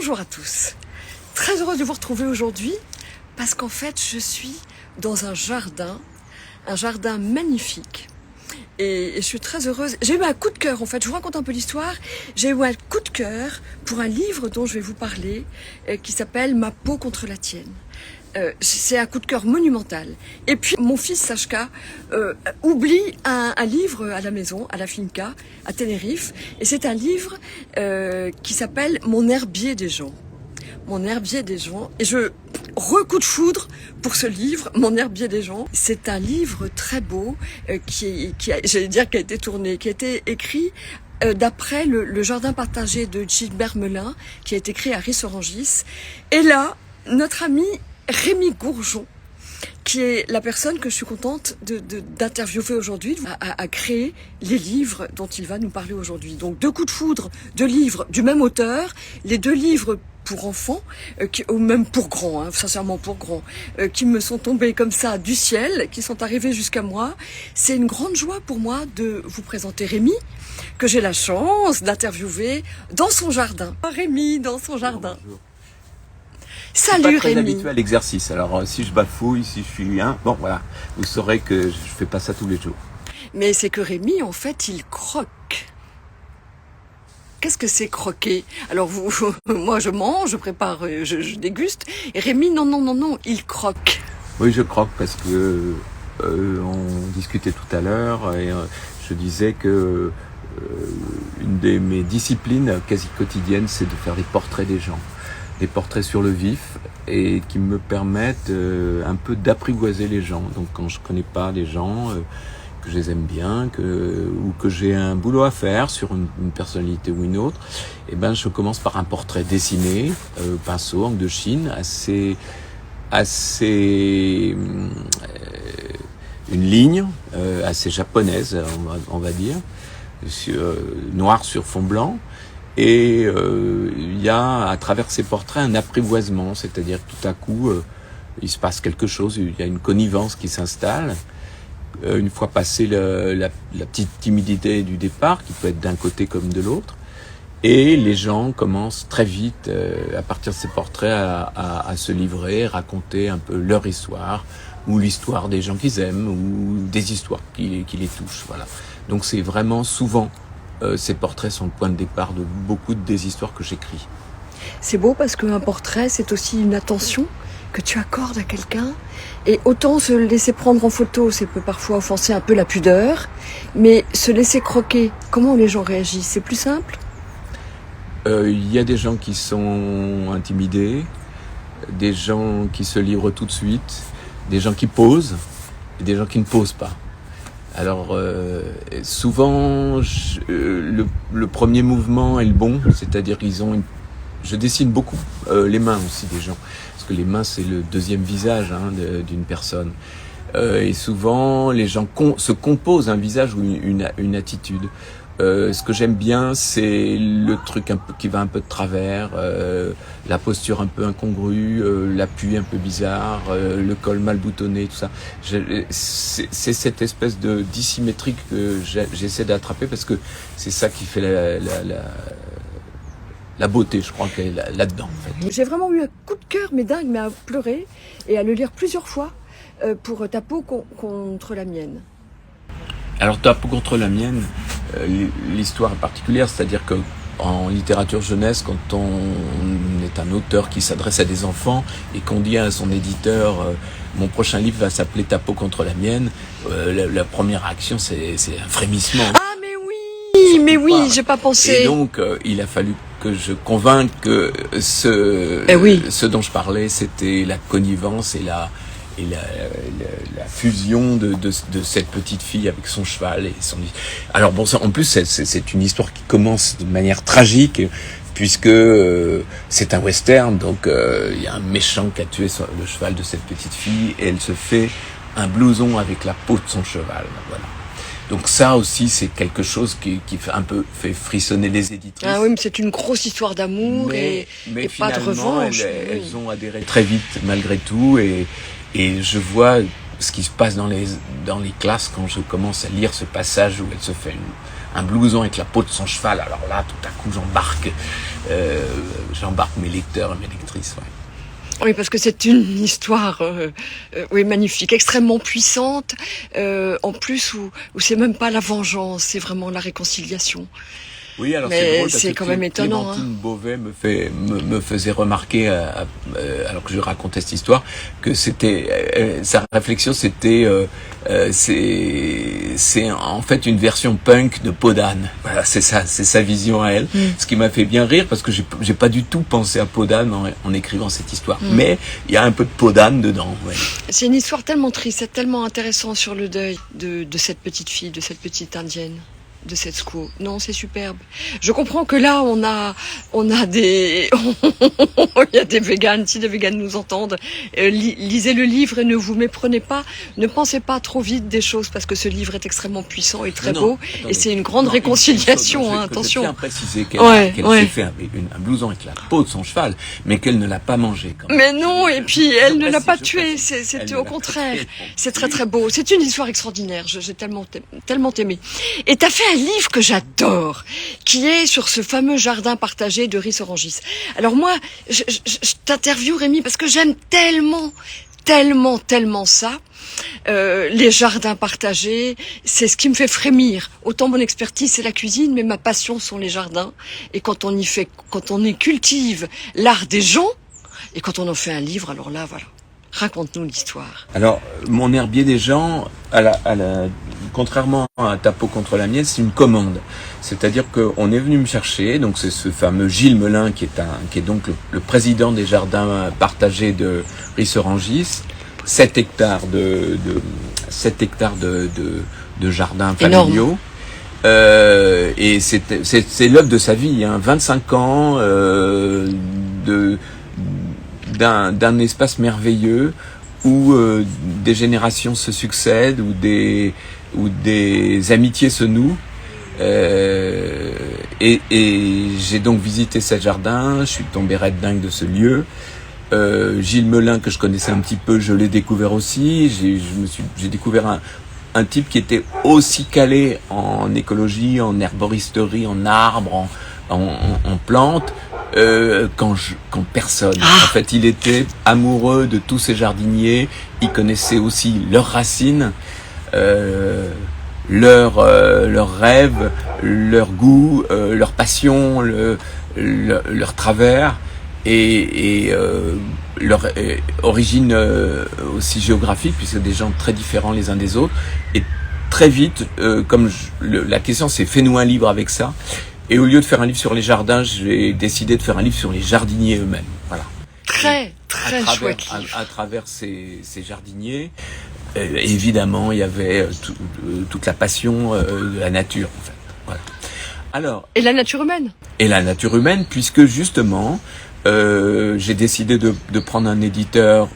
Bonjour à tous, très heureuse de vous retrouver aujourd'hui parce qu'en fait je suis dans un jardin magnifique et je suis très heureuse. J'ai eu un coup de cœur en fait, je vous raconte un peu l'histoire. J'ai eu un coup de cœur pour un livre dont je vais vous parler qui s'appelle Ma peau contre la tienne. C'est un coup de cœur monumental. Et puis mon fils Sachka oublie un livre à la maison, à la finca, à Tenerife. Et c'est un livre qui s'appelle Mon herbier des gens. Mon herbier des gens. Et coup de foudre pour ce livre, Mon herbier des gens. C'est un livre très beau qui a été écrit d'après le jardin partagé de Gilbert Melin, qui a été écrit à Ris-Orangis. Et là, notre ami Rémi Gourjon, qui est la personne que je suis contente d'interviewer aujourd'hui, a créé les livres dont il va nous parler aujourd'hui. Donc 2 coups de foudre, 2 livres du même auteur, les 2 livres pour enfants, ou même pour grands, sincèrement pour grands, qui me sont tombés comme ça du ciel, qui sont arrivés jusqu'à moi. C'est une grande joie pour moi de vous présenter Rémi, que j'ai la chance d'interviewer dans son jardin. Rémi dans son jardin. Bonjour. Salut je suis pas très Rémi. habitué à l'exercice, alors si je bafouille, si je suis bon voilà, vous saurez que je fais pas ça tous les jours. Mais c'est que Rémi, en fait, il croque. Qu'est-ce que c'est croquer? Alors moi je mange, je prépare, je déguste. Et Rémi, non, il croque. Oui, je croque parce que on discutait tout à l'heure et je disais que une de mes disciplines quasi quotidiennes, c'est de faire des portraits des gens. Des portraits sur le vif et qui me permettent un peu d'apprivoiser les gens. Donc quand je connais pas les gens, que je les aime bien, ou que j'ai un boulot à faire sur une personnalité ou une autre, eh ben je commence par un portrait dessiné, pinceau, encre de Chine, une ligne assez japonaise, on va dire, noir sur fond blanc. Et il y a à travers ces portraits un apprivoisement, c'est-à-dire que tout à coup il se passe quelque chose, il y a une connivence qui s'installe. Une fois passée la petite timidité du départ, qui peut être d'un côté comme de l'autre, et les gens commencent très vite, à partir de ces portraits, à se livrer, raconter un peu leur histoire, ou l'histoire des gens qu'ils aiment, ou des histoires qui les touchent. Voilà. Donc c'est vraiment souvent ces portraits sont le point de départ de beaucoup des histoires que j'écris. C'est beau parce qu'un portrait, c'est aussi une attention que tu accordes à quelqu'un. Et autant se laisser prendre en photo, ça peut parfois offenser un peu la pudeur, mais se laisser croquer, comment les gens réagissent? C'est plus simple? Il y a des gens qui sont intimidés, des gens qui se livrent tout de suite, des gens qui posent, et des gens qui ne posent pas. Alors souvent le premier mouvement est le bon, c'est-à-dire je dessine beaucoup les mains aussi des gens, parce que les mains c'est le deuxième visage d'une personne. Et souvent les gens se composent un visage ou une attitude. Ce que j'aime bien, c'est le truc un peu qui va un peu de travers, la posture un peu incongrue, l'appui un peu bizarre, le col mal boutonné, tout ça. C'est cette espèce de dissymétrie que j'essaie d'attraper parce que c'est ça qui fait la beauté, je crois, qu'elle est là-dedans. En fait. J'ai vraiment eu un coup de cœur, mais dingue, mais à pleurer et à le lire plusieurs fois pour Ta peau contre la mienne. Alors Ta peau contre la mienne, l'histoire est particulière, c'est-à-dire que en littérature jeunesse, quand on est un auteur qui s'adresse à des enfants et qu'on dit à son éditeur mon prochain livre va s'appeler Ta peau contre la mienne, la première réaction c'est un frémissement. Ah mais oui, j'ai pas pensé. Et donc il a fallu que je convainque que ce dont je parlais, c'était la connivence et la fusion de cette petite fille avec son cheval et son. Alors bon, en plus c'est une histoire qui commence de manière tragique puisque c'est un western, donc il y a un méchant qui a tué le cheval de cette petite fille et elle se fait un blouson avec la peau de son cheval. Voilà. Donc ça aussi c'est quelque chose qui fait frissonner les éditrices. Ah oui, mais c'est une grosse histoire d'amour et pas de revanche. Elles ont adhéré très vite malgré tout et je vois ce qui se passe dans les classes quand je commence à lire ce passage où elle se fait un blouson avec la peau de son cheval. Alors là, tout à coup, j'embarque mes lecteurs et mes lectrices. Ouais. Oui, parce que c'est une histoire oui, magnifique, extrêmement puissante, en plus où c'est même pas la vengeance, c'est vraiment la réconciliation. Oui, alors Mais c'est drôle parce c'est que quand même étonnant. Clémentine Beauvais me faisait remarquer, alors que je racontais cette histoire, que c'était sa réflexion, c'était c'est en fait une version punk de Peau d'âne. Voilà, c'est sa vision à elle. Ce qui m'a fait bien rire parce que j'ai pas du tout pensé à Peau d'âne en écrivant cette histoire. Mais il y a un peu de Peau d'âne dedans. Ouais. C'est une histoire tellement triste, c'est tellement intéressant sur le deuil de cette petite fille, de cette petite indienne, de cette squaw. Non, c'est superbe. Je comprends que là, on a des, il y a des véganes. Si des véganes nous entendent, lisez le livre et ne vous méprenez pas. Ne pensez pas trop vite des choses parce que ce livre est extrêmement puissant et très beau. Attendez. Et c'est une grande réconciliation, hein, attention. Je tiens à préciser qu'elle s'est fait un blouson avec la peau de son cheval, mais qu'elle ne l'a pas mangé. Quand même. Mais non, et puis elle ne l'a pas tué. C'est au contraire. C'est très très beau. C'est une histoire extraordinaire. J'ai tellement aimé. Et t'as fait un livre que j'adore, qui est sur ce fameux jardin partagé de Ris-Orangis. Alors moi, je t'interviewe, Rémi, parce que j'aime tellement ça. Les jardins partagés, c'est ce qui me fait frémir. Autant mon expertise c'est la cuisine, mais ma passion sont les jardins. Et quand on y cultive l'art des gens, et quand on en fait un livre, alors là, voilà. Raconte-nous l'histoire. Alors, mon herbier des gens, contrairement à Ta peau contre la mienne, c'est une commande. C'est-à-dire qu'on est venu me chercher, donc c'est ce fameux Gilles Melin qui est donc le président des jardins partagés de Ris-Orangis, 7 hectares de jardins familiaux. Et c'est l'œuvre de sa vie, hein, 25 ans d'un espace merveilleux où des générations se succèdent, où des amitiés se nouent. Et j'ai donc visité ce jardin, je suis tombé red dingue de ce lieu. Gilles Melin, que je connaissais un petit peu, je l'ai découvert aussi. J'ai découvert un type qui était aussi calé en écologie, en herboristerie, en arbres, en plantes, quand personne. En fait, il était amoureux de tous ces jardiniers. Il connaissait aussi leurs racines, leurs rêves, leurs goûts, leurs passions, leurs travers et leur origine aussi géographique, puisque des gens très différents les uns des autres. Et très vite, comme la question c'est fais-nous un livre avec ça. Et au lieu de faire un livre sur les jardins, j'ai décidé de faire un livre sur les jardiniers eux-mêmes. Voilà. Très chouette livre. À travers ces jardiniers, évidemment, il y avait toute la passion de la nature, en fait. Voilà. Alors. Et la nature humaine. Et la nature humaine, puisque justement, j'ai décidé de prendre un éditeur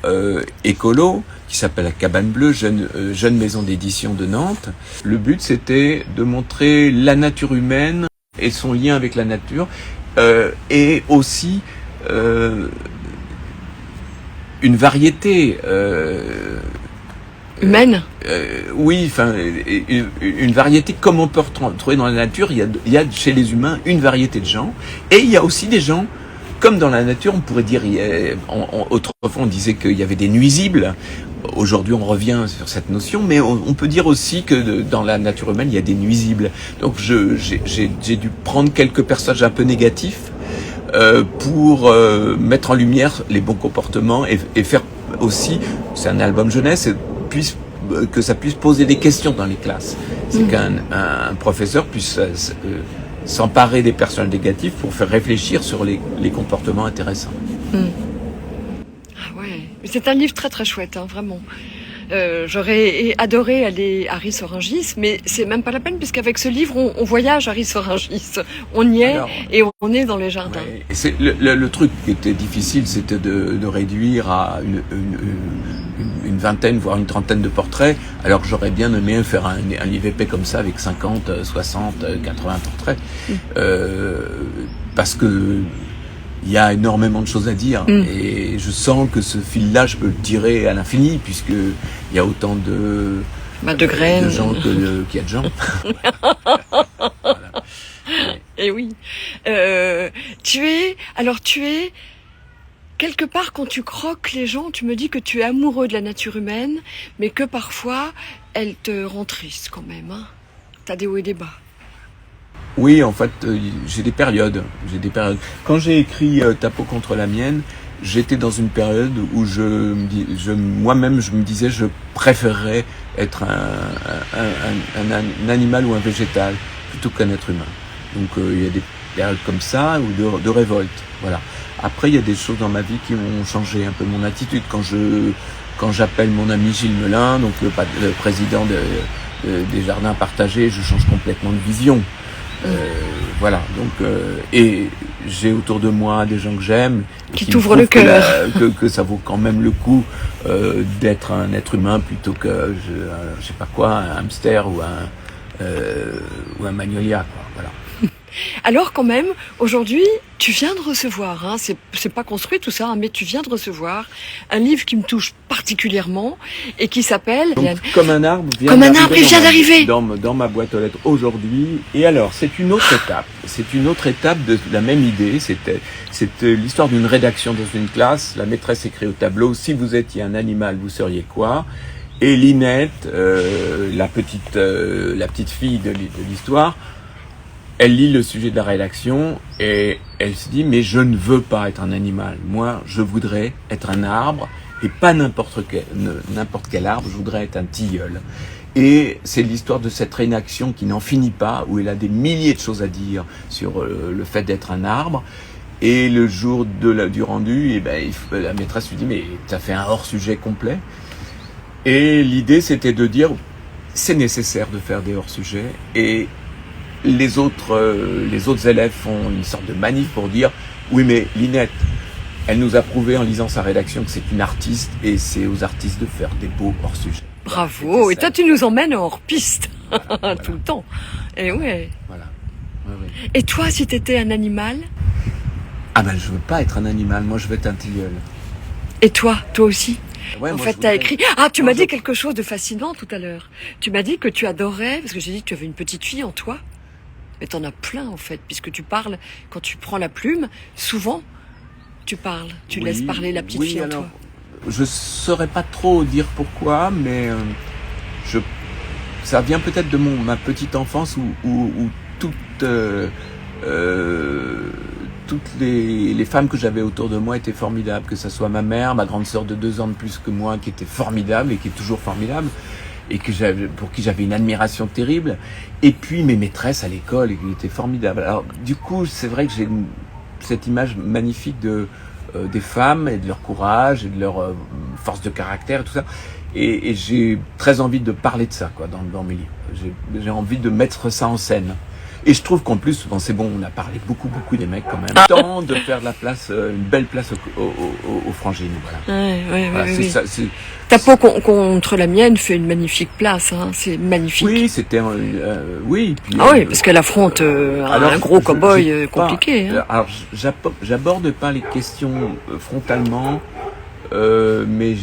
écolo qui s'appelle La Cabane Bleue, jeune maison d'édition de Nantes. Le but, c'était de montrer la nature humaine et son lien avec la nature, et aussi une variété humaine. Oui, enfin une variété comme on peut retrouver dans la nature. Il y a chez les humains une variété de gens, et il y a aussi des gens comme dans la nature. On pourrait dire, autrefois on disait qu'il y avait des nuisibles. Aujourd'hui, on revient sur cette notion, mais on peut dire aussi que dans la nature humaine, il y a des nuisibles. Donc, j'ai dû prendre quelques personnages un peu négatifs pour mettre en lumière les bons comportements et faire aussi, c'est un album jeunesse, que ça puisse poser des questions dans les classes. C'est qu'un professeur puisse s'emparer des personnages négatifs pour faire réfléchir sur les comportements intéressants. C'est un livre très chouette, hein, vraiment. J'aurais adoré aller à Ris-Orangis, mais c'est même pas la peine, puisqu'avec ce livre, on voyage à Ris-Orangis. On y est. Alors, et on est dans les jardins. Ouais, et le truc qui était difficile, c'était de réduire à une vingtaine, voire une trentaine de portraits, alors que j'aurais bien aimé faire un livre épais comme ça, avec 50, 60, 80 portraits. Parce que il y a énormément de choses à dire, et je sens que ce fil-là, je peux le tirer à l'infini, puisque il y a autant de graines, de gens qu'il y a de gens. Et oui. Tu es quelque part quand tu croques les gens, tu me dis que tu es amoureux de la nature humaine, mais que parfois elle te rend triste quand même. Hein. T'as des hauts et des bas. Oui, en fait, j'ai des périodes. Quand j'ai écrit Ta peau contre la mienne, j'étais dans une période où moi-même, je me disais, je préférerais être un animal ou un végétal plutôt qu'un être humain. Donc, il y a des périodes comme ça ou de révolte. Voilà. Après, il y a des choses dans ma vie qui ont changé un peu mon attitude. Quand j'appelle mon ami Gilles Melin, donc le président des jardins partagés, je change complètement de vision. Voilà, donc et j'ai autour de moi des gens que j'aime qui t'ouvrent le cœur, que ça vaut quand même le coup d'être un être humain plutôt que je sais pas quoi, un hamster ou un magnolia, quoi. Voilà. Alors quand même, aujourd'hui, tu viens de recevoir, hein, c'est pas construit tout ça, hein, mais tu viens de recevoir un livre qui me touche particulièrement et qui s'appelle... Comme un arbre vient d'arriver dans ma boîte aux lettres aujourd'hui. Et alors, c'est une autre étape. C'est une autre étape de la même idée. C'était l'histoire d'une rédaction dans une classe. La maîtresse écrit au tableau, si vous étiez un animal, vous seriez quoi? Et Linette, la petite fille de l'histoire, elle lit le sujet de la rédaction et elle se dit, mais je ne veux pas être un animal. Moi, je voudrais être un arbre et pas n'importe quel arbre. Je voudrais être un tilleul. Et c'est l'histoire de cette rédaction qui n'en finit pas, où elle a des milliers de choses à dire sur le fait d'être un arbre. Et le jour du rendu, la maîtresse lui dit, mais t'as fait un hors-sujet complet. Et l'idée, c'était de dire, c'est nécessaire de faire des hors-sujets. Et les autres élèves font une sorte de manif pour dire oui, mais Linette, elle nous a prouvé en lisant sa rédaction que c'est une artiste et c'est aux artistes de faire des beaux hors-sujets. Bravo. Et toi, tu nous emmènes hors piste tout le temps. Et ouais. Voilà. Ouais. Et toi, si t'étais un animal? Ah ben, je veux pas être un animal. Moi, je veux être un tilleul. Et toi aussi? Ouais, en fait, tu as écrit... Ah, tu m'as dit quelque chose de fascinant tout à l'heure. Tu m'as dit que tu adorais, parce que j'ai dit que tu avais une petite fille en toi. Mais t'en as plein, en fait, puisque tu parles, quand tu prends la plume, souvent, tu parles. Tu laisses parler la petite fille en toi. Je saurais pas trop dire pourquoi, mais ça vient peut-être de ma petite enfance où toutes les femmes que j'avais autour de moi étaient formidables, que ce soit ma mère, ma grande sœur de 2 ans de plus que moi, qui était formidable et qui est toujours formidable, et pour qui j'avais une admiration terrible, et puis mes maîtresses à l'école, qui étaient formidables. Alors du coup, c'est vrai que j'ai cette image magnifique des femmes et de leur courage et de leur force de caractère et tout ça, et j'ai très envie de parler de ça, quoi, dans mes livres. J'ai envie de mettre ça en scène. Et je trouve qu'en plus, c'est bon, on a parlé beaucoup des mecs quand même. Temps de faire de la place, une belle place aux frangines. Voilà. Ouais. C'est ça. Ta peau contre la mienne fait une magnifique place, hein. C'est magnifique. Oui, c'était, oui. Puis, oui, parce qu'elle affronte un gros cow-boy compliqué. Hein. Alors, j'aborde pas les questions frontalement, mais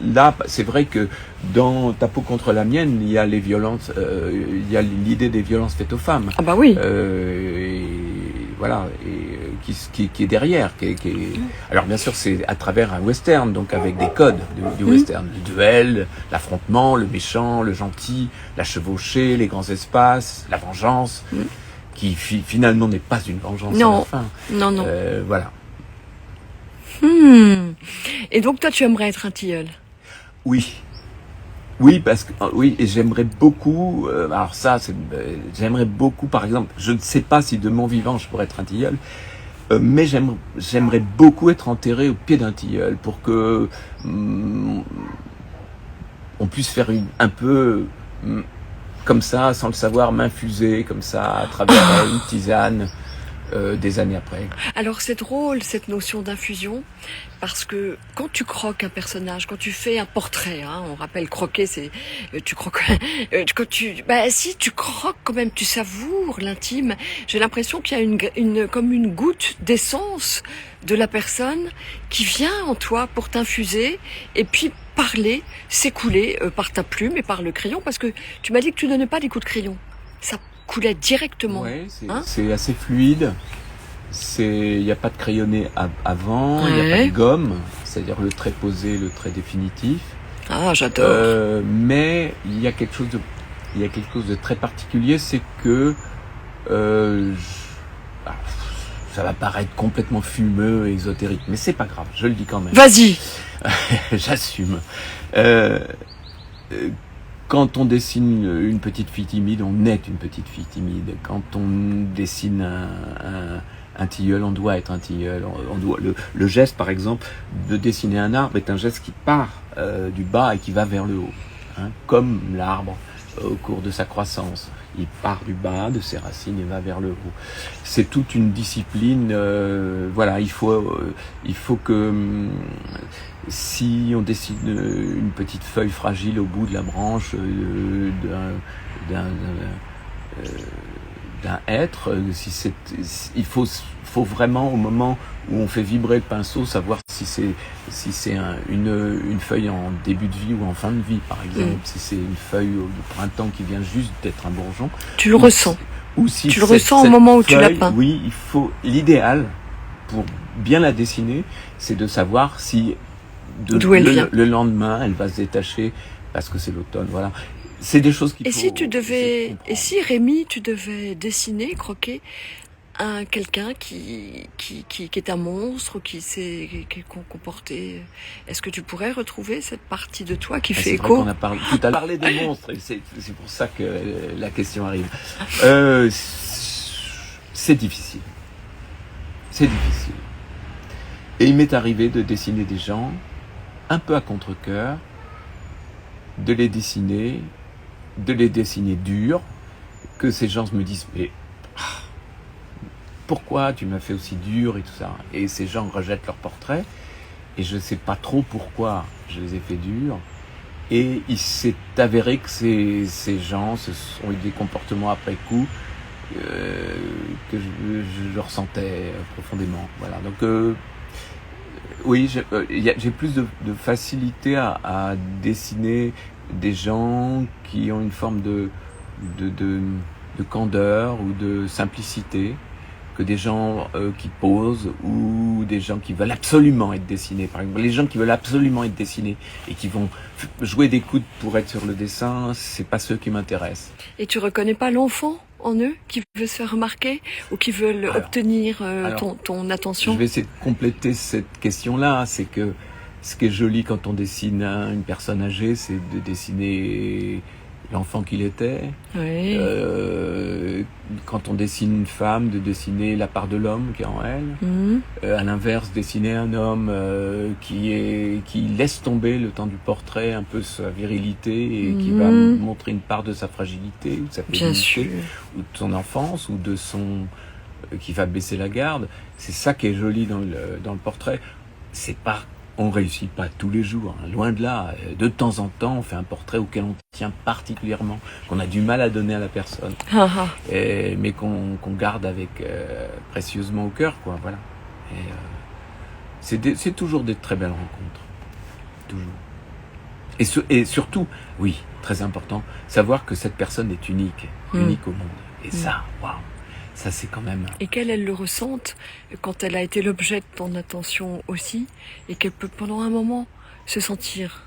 là, c'est vrai que dans Ta peau contre la mienne, il y a les violences, il y a l'idée des violences faites aux femmes. Ah bah oui. Et voilà, et qui est derrière. Alors bien sûr, c'est à travers un western, donc avec des codes du western, le duel, l'affrontement, le méchant, le gentil, la chevauchée, les grands espaces, la vengeance, qui finalement n'est pas une vengeance à la fin. Non. Voilà. Et donc toi, tu aimerais être un tilleul? Oui, parce que et j'aimerais beaucoup. Alors ça, j'aimerais beaucoup. Par exemple, je ne sais pas si de mon vivant je pourrais être un tilleul, mais j'aimerais beaucoup être enterré au pied d'un tilleul pour que on puisse faire un peu comme ça, sans le savoir, m'infuser comme ça à travers une tisane. Des années après. Alors c'est drôle cette notion d'infusion, parce que quand tu croques un personnage, quand tu fais un portrait, hein, on rappelle croquer, c'est tu croques. Quand si tu croques quand même, tu savoures l'intime. J'ai l'impression qu'il y a comme une goutte d'essence de la personne qui vient en toi pour t'infuser et puis parler, s'écouler par ta plume et par le crayon, parce que tu m'as dit que tu donnais pas des coups de crayon. Ça coulait directement. Ouais, Hein? c'est assez fluide. Il n'y a pas de crayonné avant, il n'y a pas Ouais. de gomme, c'est-à-dire le trait posé, le trait définitif. Ah, j'adore. Mais il y a quelque chose de très particulier, c'est que ah, ça va paraître complètement fumeux et ésotérique, mais c'est pas grave, je le dis quand même. Vas-y. J'assume. Quand on dessine une petite fille timide, on est une petite fille timide. Quand on dessine un tilleul, on doit être un tilleul. Le geste, par exemple, de dessiner un arbre est un geste qui part du bas et qui va vers le haut. Hein, comme l'arbre au cours de sa croissance. Il part du bas, de ses racines et va vers le haut. C'est toute une discipline. Voilà, il faut que si on dessine une petite feuille fragile au bout de la branche d'un hêtre, il faut vraiment au moment où on fait vibrer le pinceau savoir si c'est une feuille en début de vie ou en fin de vie, par exemple, si c'est une feuille de printemps qui vient juste d'être un bourgeon. Tu le ressens. Ou si tu le ressens au moment où tu la peins. Oui, l'idéal pour bien la dessiner, c'est de savoir si le lendemain elle va se détacher parce que c'est l'automne. Voilà. C'est des choses qu'il faut. Et si Rémi, tu devais dessiner, croquer quelqu'un qui est un monstre ou qui s'est comporté, est-ce que tu pourrais retrouver cette partie de toi qui fait écho? On a parlé tout à l'heure des monstres, et c'est pour ça que la question arrive. C'est difficile. C'est difficile. Et il m'est arrivé de dessiner des gens un peu à contre-cœur, de les dessiner durs, que ces gens me disent mais pourquoi tu m'as fait aussi dur et tout ça, et ces gens rejettent leurs portraits et je sais pas trop pourquoi je les ai fait durs, et il s'est avéré que ces gens se sont eu des comportements après coup que je ressentais profondément. Voilà, donc oui, j'ai plus de facilité à dessiner des gens qui ont une forme de candeur ou de simplicité que des gens qui posent, ou des gens qui veulent absolument être dessinés. Par exemple, les gens qui veulent absolument être dessinés et qui vont jouer des coudes pour être sur le dessin, c'est pas ceux qui m'intéressent. Et tu reconnais pas l'enfant en eux qui veut se faire remarquer ou qui veulent obtenir ton attention? Je vais essayer de compléter cette question-là. C'est que ce qui est joli quand on dessine une personne âgée, c'est de dessiner l'enfant qu'il était. Oui. Quand on dessine une femme, de dessiner la part de l'homme qui est en elle. À l'inverse, dessiner un homme qui laisse tomber le temps du portrait un peu sa virilité et qui va montrer une part de sa fragilité ou de sa féminité, ou de son enfance, ou de son qui va baisser la garde. C'est ça qui est joli dans le portrait. C'est pas on réussit pas tous les jours, hein, loin de là. De temps en temps, on fait un portrait auquel on tient particulièrement, qu'on a du mal à donner à la personne, mais qu'on garde avec précieusement au cœur, quoi. Voilà. Et c'est toujours des très belles rencontres, toujours. Et surtout, oui, très important, savoir que cette personne est unique au monde. Et ça, waouh. Ça, c'est quand même... Et qu'elle le ressente quand elle a été l'objet de ton attention aussi, et qu'elle peut pendant un moment se sentir...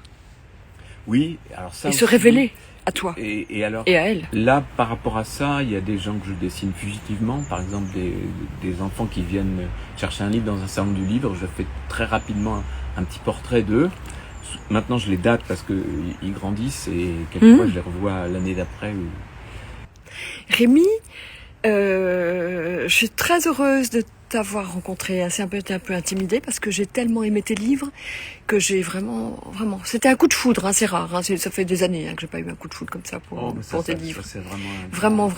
Oui, alors ça... Et se révéler à toi et alors, et à elle. Là, par rapport à ça, il y a des gens que je dessine fugitivement. Par exemple, des enfants qui viennent chercher un livre dans un salon du livre. Je fais très rapidement un petit portrait d'eux. Maintenant, je les date parce qu'ils grandissent et quelquefois, je les revois l'année d'après. Rémi, je suis très heureuse de t'avoir rencontré. C'est un peu intimidée parce que j'ai tellement aimé tes livres que j'ai vraiment, c'était un coup de foudre, hein, c'est rare, hein, ça fait des années que j'ai pas eu un coup de foudre comme ça pour tes livres. C'est vraiment.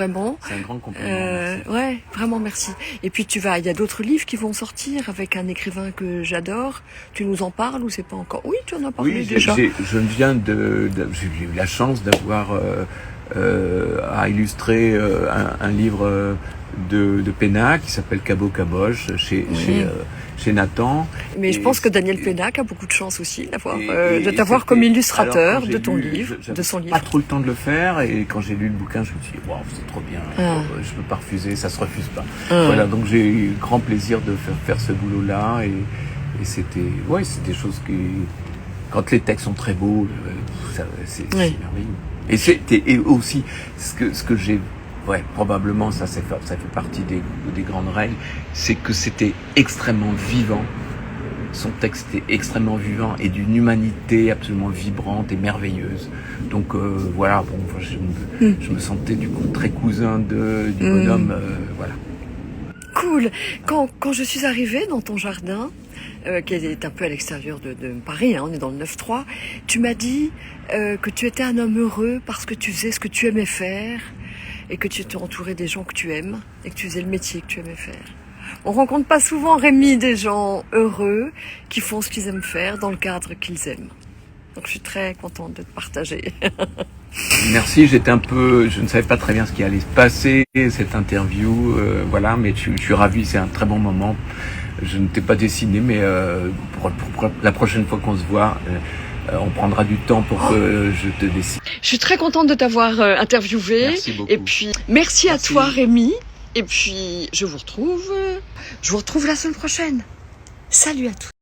C'est un grand compliment. Ouais, vraiment merci. Et puis il y a d'autres livres qui vont sortir avec un écrivain que j'adore. Tu nous en parles ou c'est pas encore? Oui, tu en as parlé déjà. J'ai eu la chance d'avoir a illustré un livre de Pénac qui s'appelle Cabot Caboche chez Nathan. Mais je pense que Daniel Pénac a beaucoup de chance aussi de t'avoir comme illustrateur de ton livre, de son livre. Pas trop le temps de le faire et quand j'ai lu le bouquin, je me suis dit waouh, c'est trop bien, je peux pas refuser, ça se refuse pas. Voilà, donc j'ai eu grand plaisir de faire ce boulot-là et c'était des choses qui, quand les textes sont très beaux, c'est merveilleux. Et aussi ce que j'ai probablement ça fait partie des grandes règles, c'est que c'était extrêmement vivant. Son texte était extrêmement vivant et d'une humanité absolument vibrante et merveilleuse. Donc voilà, je me sentais du coup très cousin du bonhomme. Voilà. Cool. Quand je suis arrivée dans ton jardin, qui est un peu à l'extérieur de Paris, on est dans le 9-3, tu m'as dit que tu étais un homme heureux parce que tu faisais ce que tu aimais faire et que tu étais entouré des gens que tu aimes et que tu faisais le métier que tu aimais faire. On rencontre pas souvent, Rémi, des gens heureux qui font ce qu'ils aiment faire dans le cadre qu'ils aiment. Donc je suis très contente de te partager. Merci, je ne savais pas très bien ce qui allait se passer, cette interview, voilà, mais je suis ravi, c'est un très bon moment. Je ne t'ai pas dessiné, mais pour la prochaine fois qu'on se voit, on prendra du temps pour que je te dessine. Je suis très contente de t'avoir interviewé. Merci beaucoup. Et puis, merci à toi, Rémi. Et puis, je vous retrouve la semaine prochaine. Salut à tous.